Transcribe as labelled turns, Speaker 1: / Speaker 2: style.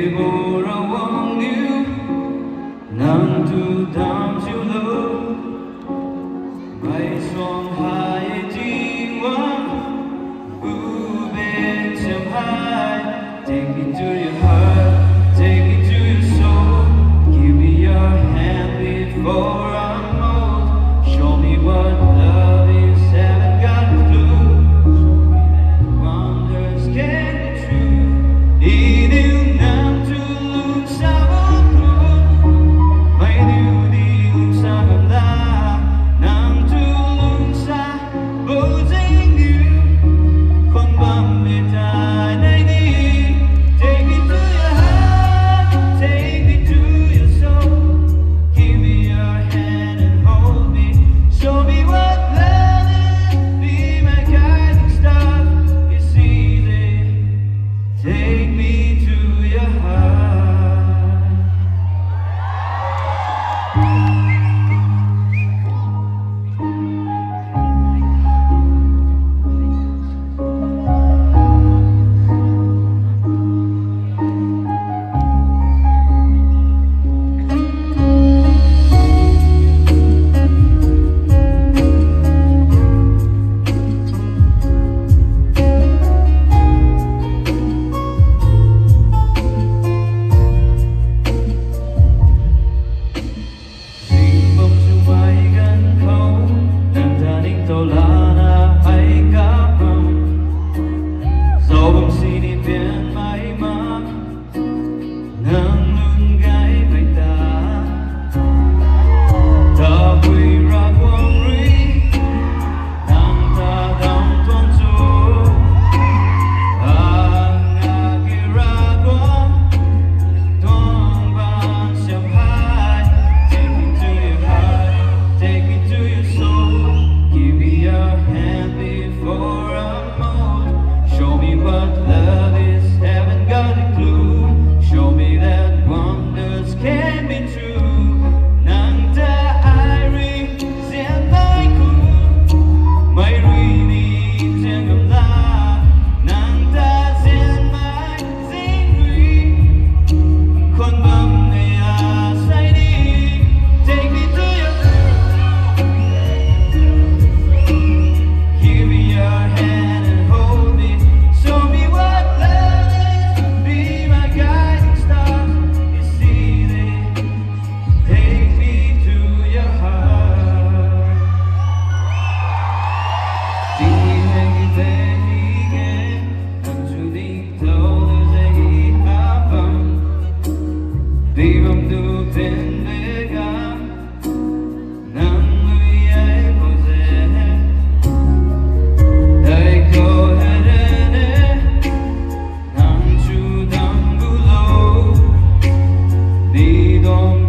Speaker 1: 보러온 you 난 두 담 chiều lơ bay xuống hai chi quang u bên chấm hai take me to your heart take me to your soul give me your hand before I'm old show me what love is haven't got a clue wonders can be true 이리운 Take me to your heart. Don't